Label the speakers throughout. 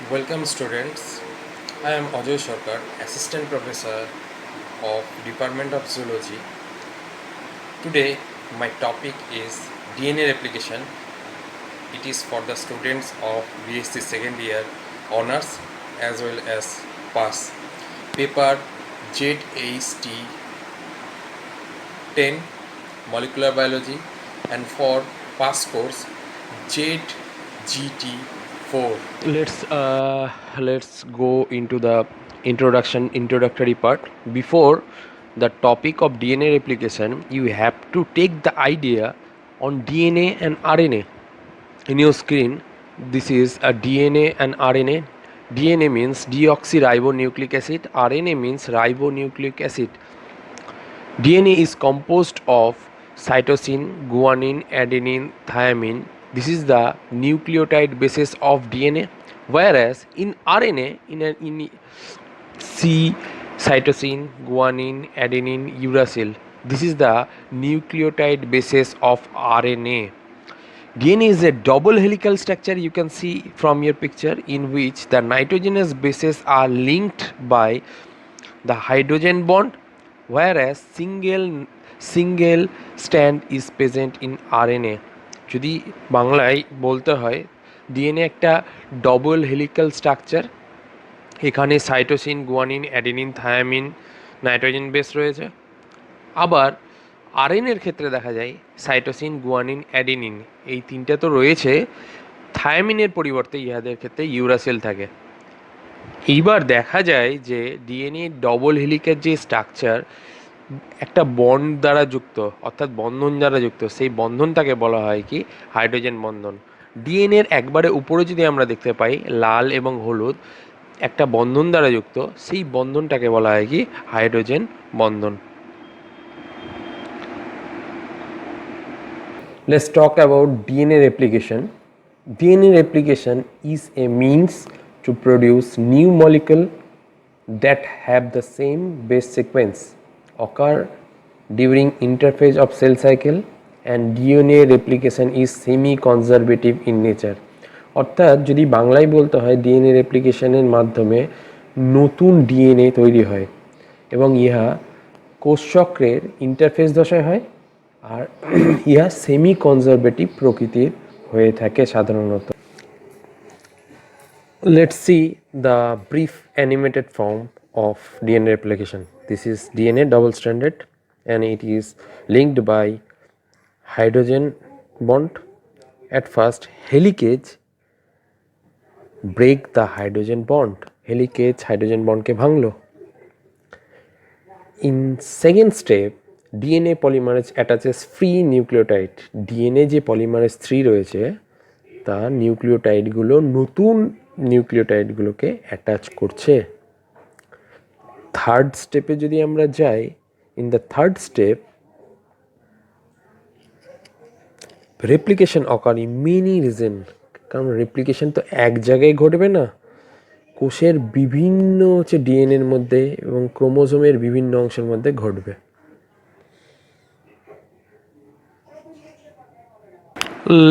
Speaker 1: Welcome students. I am Ajay Sarkar, Assistant Professor of Department of Zoology. Today my topic is DNA replication. It is for the students of BSc second year honors as well as pass. Paper ZHT 10 molecular biology and for pass course ZGT 4. Let's go into the introductory part. Before the topic of DNA replication, you have to take the idea on DNA and RNA. In your screen, this is a DNA and RNA. DNA means deoxyribonucleic acid, RNA means ribonucleic acid. DNA is composed of cytosine, guanine, adenine, thymine. This is the nucleotide basis of DNA. Whereas in RNA, in C, cytosine, guanine, adenine, uracil. This is the nucleotide basis of RNA. DNA is a double helical structure, you can see from your picture, in which the nitrogenous bases are linked by the hydrogen bond, whereas single strand is present in RNA. যদি বাংলায় বলতে হয়, DNA একটা double helical structure. এখানে cytosine, guanine, adenine, thymine, nitrogen base রয়েছে। আবার আরএনএর ক্ষেত্রে দেখা যায় সাইটোসিন, গুয়ানিন, অ্যাডেনিন এই তিনটে তো রয়েছে, থায়ামিনের পরিবর্তে ইহাদের ক্ষেত্রে ইউরাসিল থাকে। এইবার দেখা যায় যে ডিএনএ ডবল হেলিকের যে স্ট্রাকচার একটা বন্ড দ্বারা যুক্ত, অর্থাৎ বন্ধন দ্বারা যুক্ত, সেই বন্ধনটাকে বলা হয় কি হাইড্রোজেন বন্ধন। ডিএনএর একবারে উপরে যদি আমরা দেখতে পাই লাল এবং হলুদ একটা বন্ধন দ্বারা যুক্ত, সেই বন্ধনটাকে বলা হয় কি hydrogen Bandhan. Let's talk about DNA replication. DNA replication is a means to produce new molecule that have the same base sequence occur during interphase of cell cycle, and DNA replication is semi-conservative in nature. অর্থাৎ যদি বাংলায় বলতে হয়, DNA রেপ্লিকেশনের মাধ্যমে নতুন DNA তৈরি হয় এবং ইহা কোষচক্রের ইন্টারফেস দশায় হয়, আর ইহা সেমি কনজারভেটিভ প্রকৃতির হয়ে থাকে সাধারণত। Let's see the brief animated form of DNA replication. This is DNA double stranded and it is linked by hydrogen bond. At first, helicase break the hydrogen bond. Helicase hydrogen bond ke bhanglo. In second step, DNA polymerase attaches free nucleotide. DNA যে polymerase 3 রয়েছে তা নিউক্লিওটাইডগুলো নতুন নিউক্লিওটাইডগুলোকে attach করছে। Third স্টেপে যদি আমরা যাই, in the third step replication occur in many reason. কারণ রেপ্লিকেশন তো এক জায়গায় ঘটবে না, কোষের বিভিন্ন ডিএনএর মধ্যে এবং ক্রোমোজোমের বিভিন্ন অংশের মধ্যে ঘটবে।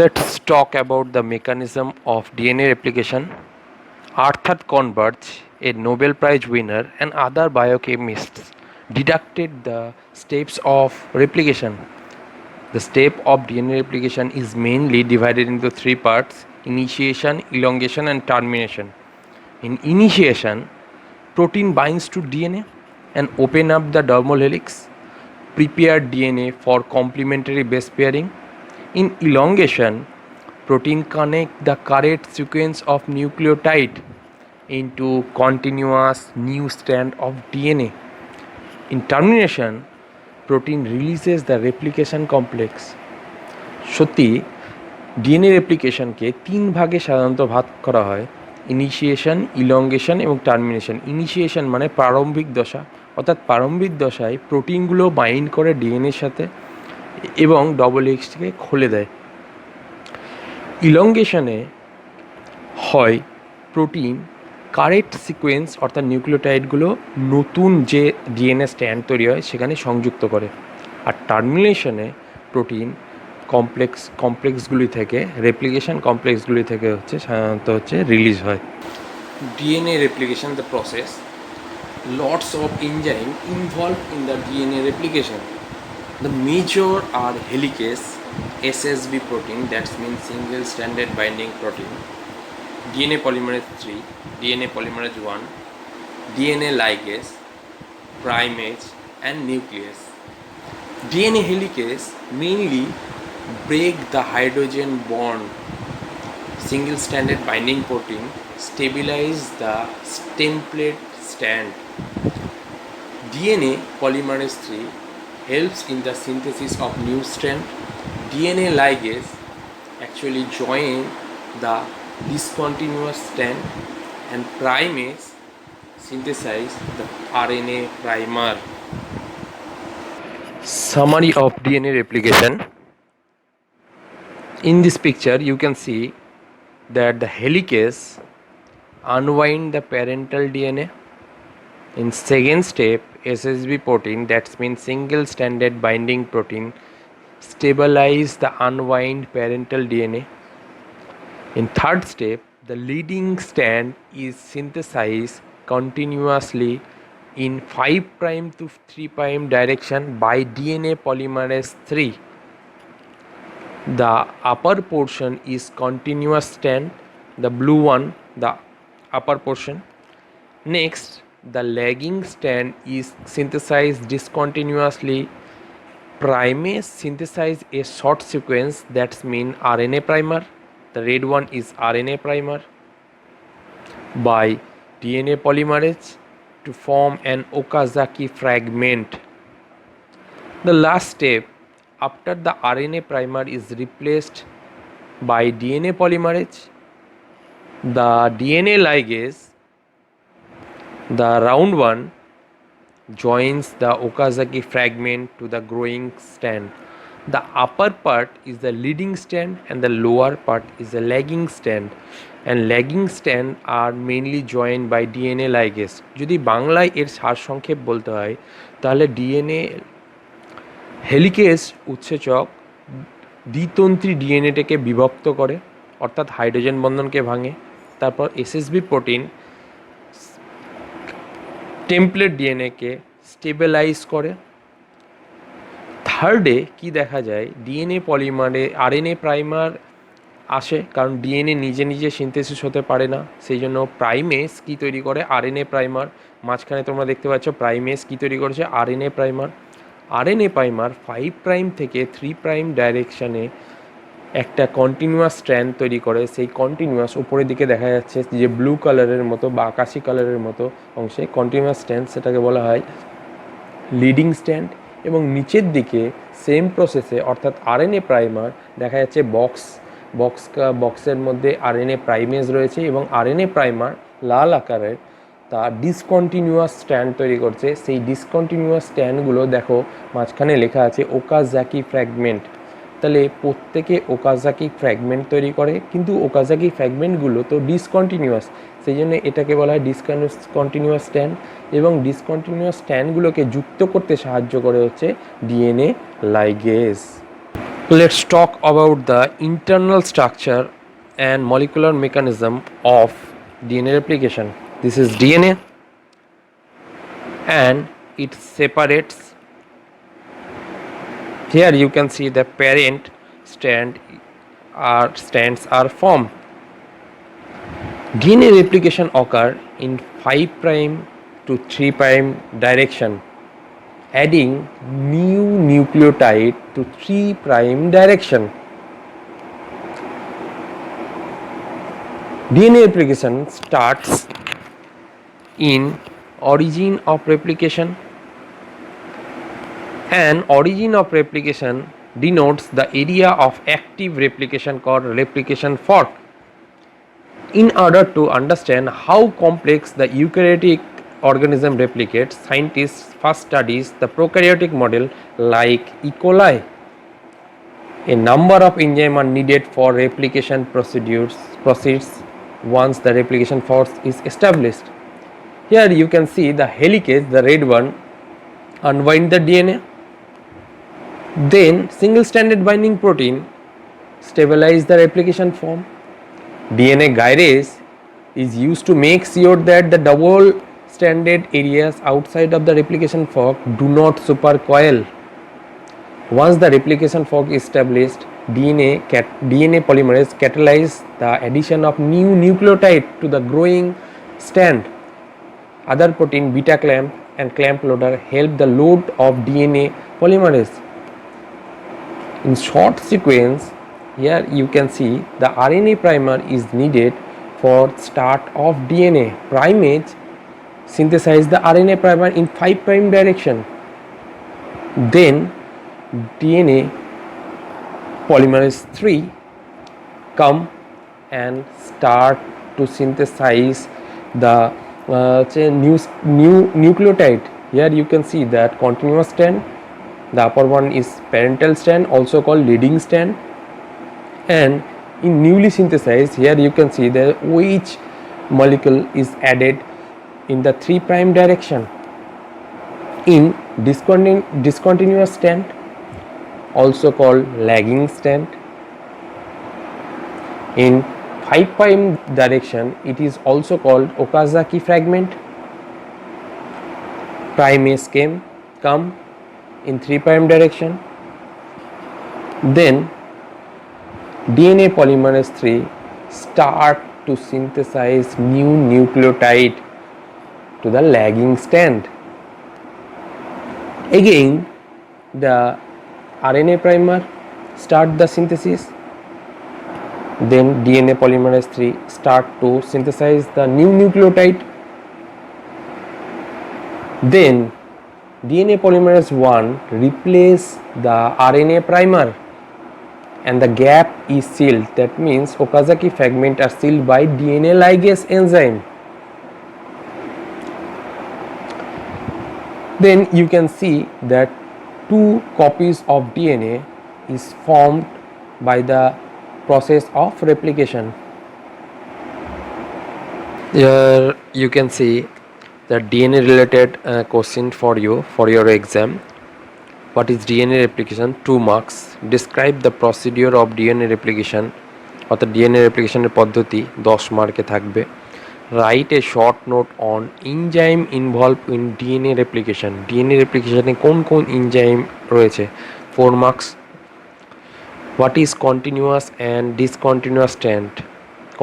Speaker 1: Let's talk about the mechanism of DNA replication. Arthur Kornberg, a Nobel Prize winner, and other biochemists deducted the steps of replication. The step of DNA replication is mainly divided into three parts: initiation, elongation, and termination. In initiation, protein binds to DNA and open up the dermal helix, prepare DNA for complementary base pairing. In elongation, protein connect the correct sequence of nucleotide into continuous new strand of DNA. In termination, protein releases the replication complex. সত্যি DNA রেপ্লিকেশনকে তিন ভাগে সাধারণত ভাগ করা হয়: initiation, elongation এবং termination. Initiation মানে প্রারম্ভিক দশা, অর্থাৎ প্রারম্ভিক দশায় প্রোটিনগুলো বাইন্ড করে ডিএনএর সাথে এবং ডবল হেলিক্সকে খুলে দেয়। ইলঙ্গেশনে হয় প্রোটিন কারেক্ট সিকোয়েন্স অর্থাৎ নিউক্লিওটাইডগুলো নতুন যে ডিএনএ স্ট্র্যান্ড তৈরি হয় সেখানে সংযুক্ত করে। আর টার্মিনেশনে প্রোটিন কমপ্লেক্সগুলি থেকে রেপ্লিকেশন কমপ্লেক্সগুলি থেকে সাধারণত রিলিজ হয়। DNA replication, the process, lots of enzyme involved in the DNA replication. The major are helicase, SSB protein, that means single stranded binding protein, DNA polymerase 3, DNA polymerase 1, DNA ligase, primase, and nuclease. DNA helicase mainly break the hydrogen bond. Single stranded binding protein stabilize the template strand. DNA polymerase 3 helps in the synthesis of new strand. DNA ligase actually join the discontinuous strand, and primase synthesize the RNA primer. Summary of DNA replication. In this picture you can see that the helicase unwind the parental DNA. In second step, SSB protein, that means single stranded binding protein, stabilize the unwind parental DNA. In third step, the leading strand is synthesized continuously in 5' to 3' direction by DNA polymerase 3. The upper portion is continuous strand, the blue one, the upper portion. Next, the lagging strand is synthesized discontinuously. Primase synthesize a short sequence, that's mean RNA primer. The red one is RNA primer by DNA polymerase to form an Okazaki fragment. The last step after the RNA primer is replaced by DNA polymerase, the DNA ligase, the round one, joins the Okazaki fragment to the growing strand. The upper part is the leading strand and the lower part is the lagging strand, and lagging strand are mainly joined by DNA ligase. যদি বাংলায় এর সারসংক্ষেপ বলতে হয় তাহলে DNA helicase উৎসেচক দ্বিতন্ত্রী ডিএনএটাকে বিভক্ত করে, অর্থাৎ হাইড্রোজেন বন্ধনকে ভাঙে। তারপর এসএসবি প্রোটিন টেমপ্লেট ডিএনএকে স্টেবিলাইজ করে। থার্ডে কি দেখা যায়, ডিএনএ পলিমারে আরএনএ প্রাইমার আসে, কারণ ডিএনএ নিজে নিজে সিনথেসিস হতে পারে না, সেই জন্য প্রাইমেস কি তৈরি করে, আরএনএ প্রাইমার। মাঝখানে তোমরা দেখতে পাচ্ছ প্রাইমেস কি তৈরি করেছে, আরএনএ প্রাইমার। আরএনএ প্রাইমার 5' থেকে 3' ডাইরেকশানে একটা কন্টিনিউয়াস স্ট্র্যান্ড তৈরি করে। সেই কন্টিনিউয়াস উপরের দিকে দেখা যাচ্ছে যে ব্লু কালারের মতো বা আকাশি কালারের মতো অংশে কন্টিনিউয়াস স্ট্র্যান্ড, সেটাকে বলা হয় লিডিং স্ট্র্যান্ড। এবং নিচের দিকে সেম প্রসেসে অর্থাৎ আরএনএ প্রাইমার দেখা যাচ্ছে বক্সের মধ্যে আরএনএ প্রাইমেজ রয়েছে এবং আরএনএ প্রাইমার লাল আকারের তা ডিসকন্টিনিউয়াস স্ট্র্যান্ড তৈরি করছে। সেই ডিসকন্টিনিউয়াস স্ট্র্যান্ডগুলো দেখো মাঝখানে লেখা আছে ওকাজাকি ফ্র্যাগমেন্ট। তাহলে প্রত্যেকে ওকাজাকি ফ্র্যাগমেন্ট তৈরি করে, কিন্তু ওকাজাকি ফ্র্যাগমেন্টগুলো তো ডিসকন্টিনিউয়াস, সেই জন্য এটাকে বলা হয় ডিসকন্টিনিউয়াস স্ট্র্যান্ড। এবং ডিসকন্টিনিউয়াস স্ট্র্যান্ডগুলোকে যুক্ত করতে সাহায্য করে হচ্ছে DNA ligase. Let's talk about the internal structure and molecular mechanism of DNA replication. This is DNA and it separates. Here you can see the parent strands are formed. DNA replication occur in 5' to 3' direction, adding new nucleotide to 3' direction. DNA replication starts in origin of replication. An origin of replication denotes the area of active replication called replication fork. In order to understand how complex the eukaryotic organism replicates, scientists first studies the prokaryotic model like E. coli. A number of enzymes are needed for replication proceeds once the replication force is established. Here you can see the helicase, the red one, unwind the DNA. Then single stranded binding protein stabilize the replication form. DNA gyrase is used to make sure that the double stranded areas outside of the replication fork do not supercoil. Once the replication fork is established, DNA polymerase catalyzes the addition of new nucleotide to the growing strand. Other protein, beta clamp and clamp loader, help the load of DNA polymerase. In short sequence, here you can see the RNA primer is needed for start of DNA. Primase synthesize the RNA primer in 5' direction. Then DNA polymerase 3 come and start to synthesize the new nucleotide. Here you can see that continuous strand. The upper one is parental strand, also called leading strand, and in newly synthesized, here you can see that which molecule is added in the 3' direction. In discontinuous strand, also called lagging strand, in 5' direction, it is also called Okazaki fragment. Primase come in 3' direction. Then DNA polymerase 3 start to synthesize new nucleotide to the lagging strand. Again, the RNA primer start the synthesis. Then DNA polymerase 3 start to synthesize the new nucleotide. Then DNA polymerase 1 replace the RNA primer and the gap is sealed. That means Okazaki fragment are sealed by DNA ligase enzyme. Then you can see that 2 copies of DNA is formed by the process of replication. Here you can see the DNA related question for you for your exam. What is DNA replication? 2 marks. Describe the procedure of DNA replication. অর্থাৎ DNA replication পদ্ধতি 10 মার্কে থাকবে। Write a short note on enzyme involved in DNA replication. DNA replication এ কোন কোন enzyme রয়েছে? 4 marks. What is continuous and discontinuous strand?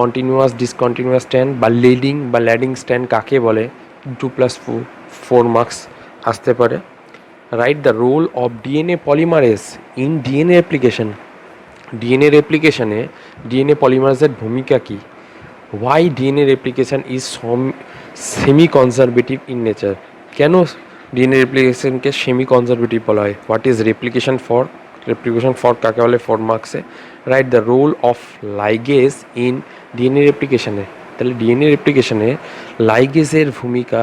Speaker 1: Continuous discontinuous strand বা leading strand কাকে বলে? 2+4 marks আসতে পারে। Write the role of DNA polymerase in DNA replication. DNA replication A DNA polymerase এর ভূমিকা কি? Why DNA replication is semi conservative in nature? কেন DNA replication কে semi conservative বলা হয়? What is replication fork? Replication fork কাকে বলে? 4 marks A. Write the role of ligase in DNA replication এ। তাহলে DNA replication এ ligase এর ভূমিকা